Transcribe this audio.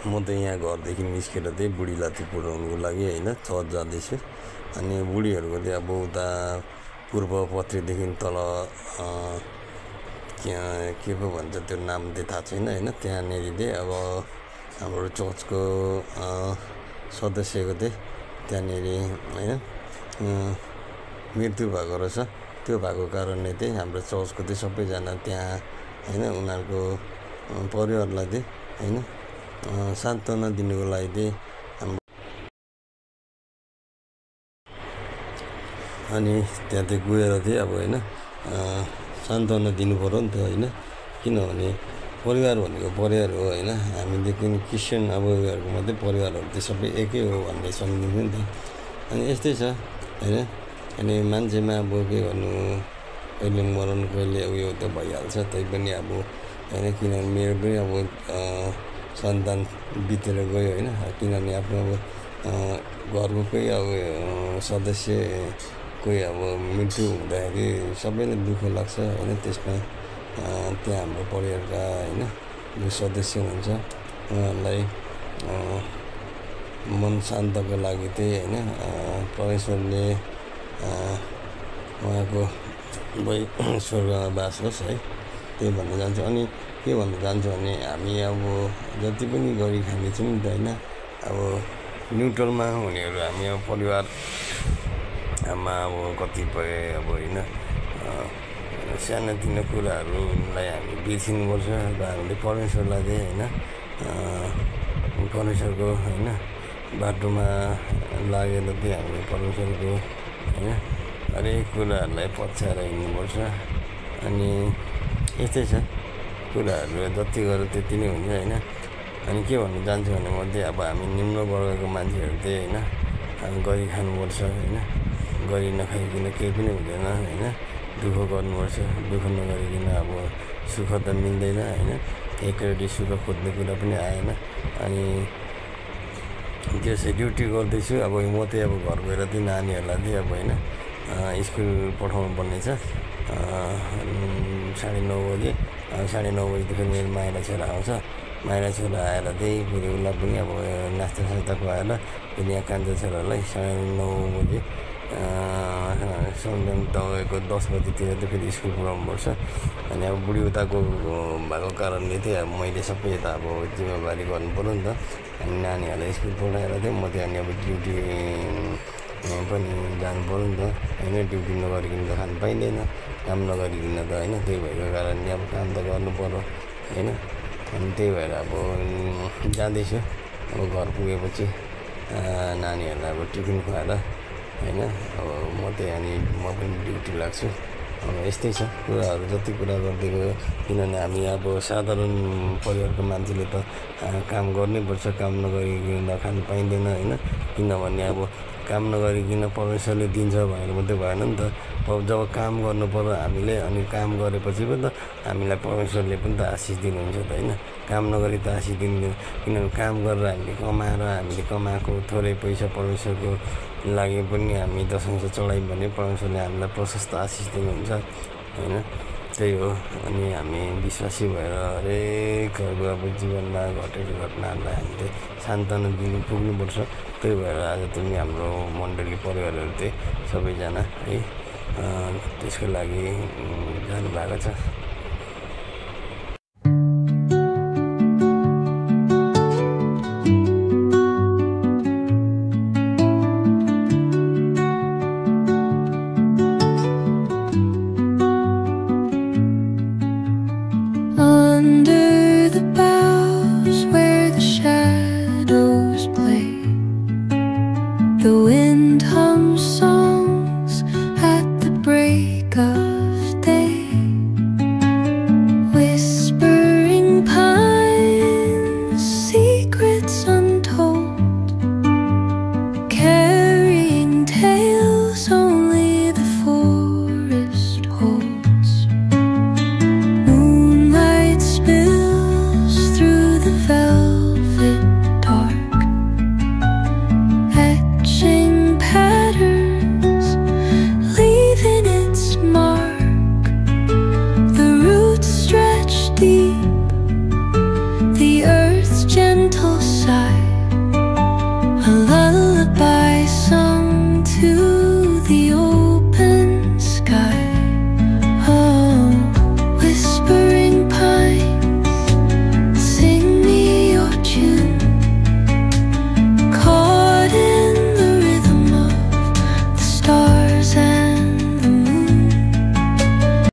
म त यहाँ घरदेखि निस्केर चाहिँ बुढी लात्ती पुऱ्याउनुको लागि होइन चर्च जाँदैछु। अनि बुढीहरूको चाहिँ अब उता पूर्वपट्टिदेखि तल के पो भन्छ त्यो नाम चाहिँ थाहा छैन होइन। त्यहाँनिर चाहिँ अब हाम्रो चर्चको सदस्यको चाहिँ त्यहाँनिर होइन मृत्यु भएको रहेछ। त्यो भएको कारणले चाहिँ हाम्रो चर्चको चाहिँ सबैजना त्यहाँ होइन उनीहरूको परिवारलाई चाहिँ होइन सान्त्वना दिनुको लागि चाहिँ अनि त्यहाँ चाहिँ गएर चाहिँ अब होइन सान्त्वना दिनु पऱ्यो नि त होइन। किनभने परिवार भनेको परिवार हो होइन। हामीदेखि क्रिस्चियन अब उयोहरूको मात्रै परिवारहरू चाहिँ सबै एकै हो भन्ने सम्झिन्छ नि त। अनि यस्तै छ होइन। अनि मान्छेमा अब के गर्नु, कहिले मरन कहिले उयो त भइहाल्छ। तैपनि अब होइन किनभने मेरो पनि अब सन्तान बितेर गयो होइन। किनभने आफ्नो अब घरको कोही अब सदस्य कोही अब मृत्यु हुँदाखेरि सबैलाई दुःख लाग्छ होइन। त्यसमा त्यहाँ हाम्रो परिवारका होइन जो सदस्य हुन्छ उहाँहरूलाई मन शान्तको लागि चाहिँ होइन परमेश्वरले उहाँको स्वर्गमा बास होस् है, त्यही भन्न चाहन्छु। अनि के भन्न चाहन्छु भने हामी अब जति पनि गरी खानेछौँ नि त होइन। अब न्युट्रलमा हुनेहरू हामी अब परिवारमा अब कतिपय अब होइन सानोतिनो कुराहरूलाई हामी बिर्सिनुपर्छ र हामीले परमेश्वरलाई चाहिँ होइन परमेश्वरको होइन बाटोमा लागेर चाहिँ हामीले परमेश्वरको होइन हरेक कुराहरूलाई पछ्याएर हिँड्नुपर्छ। अनि यस्तै छ कुराहरू, जति गऱ्यो त्यति नै हुन्छ होइन। अनि के भन्नु चाहन्छु भने म चाहिँ अब हामी निम्न वर्गको मान्छेहरू चाहिँ होइन गरी खानुपर्छ होइन। गरी नखाइकन केही पनि हुँदैन होइन। दुःख गर्नुपर्छ, दुःख नगरिकन अब सुख त मिल्दैन होइन। एकैचोटि सुख खोज्ने कुरा पनि आएन। अनि त्यसै ड्युटी गर्दैछु अब म चाहिँ अब घर गएर चाहिँ नानीहरूलाई चाहिँ अब होइन स्कुल पठाउनु पर्ने छ 9:30 बजे। 9:30 बजीदेखि मेरो माइला छोरा आउँछ। माइला छोरा आएर चाहिँ फेरि उसलाई पनि अब नास्ता सास्ता खुवाएर फेरि यहाँ कान्छा छोरालाई 9:30 बजे समटाइम तपाईँको 10 बजीतिर चाहिँ फेरि स्कुल पुऱ्याउनुपर्छ। अनि अब बुढी उताको भएको कारणले चाहिँ अब मैले सबै यता अब जिम्मेवारी गर्नु पऱ्यो नि त। अनि नानीहरूलाई स्कुल पठाएर चाहिँ म चाहिँ अनि अब ड्युटी पनि जानु पऱ्यो नि त होइन। ड्युटी नगरिकन त खानु पाइँदैन, काम नगरिकन त होइन। त्यही भएको कारणले अब काम त गर्नु पऱ्यो होइन। अनि त्यही भएर अब जाँदैछु। अब घर पुगेपछि नानीहरूलाई अब टिफिन खुवाएर होइन अब म चाहिँ अनि म पनि ड्युटी लाग्छु। अब यस्तै छ कुराहरू, जति कुरा गर्दै गयो। किनभने हामी अब साधारण परिवारको मान्छेले त काम गर्नैपर्छ, काम नगरिकन खानु पाइँदैन होइन। किनभने अब काम नगरिकन परमेश्वरले दिन्छ भनेर मात्रै भएन नि त। जब काम गर्नु पर्यो हामीले, अनि काम गरेपछि पो त हामीलाई परमेश्वरले पनि त आशिष दिनुहुन्छ त होइन। काम नगरी त आशिष दिँदैन। किनभने काम गरेर हामीले कमाएको थोरै पैसा परमेश्वरको लागि पनि हामी दशंश चढायौँ भने परमेश्वरले हामीलाई प्रशस्त आशिष दिनुहुन्छ होइन। त्यही हो। अनि हामी विश्वासी भएर हरेकहरूको अब जीवनमा घटेको घटनाहरूलाई हामीले सान्त्वना दिनु पुग्नुपर्छ। त्यही भएर आज पनि हाम्रो मण्डली परिवारहरू चाहिँ सबैजना है त्यसको लागि जानुभएको छ। Under the boughs where the shadows play, the wind hums songs at the break of day. side.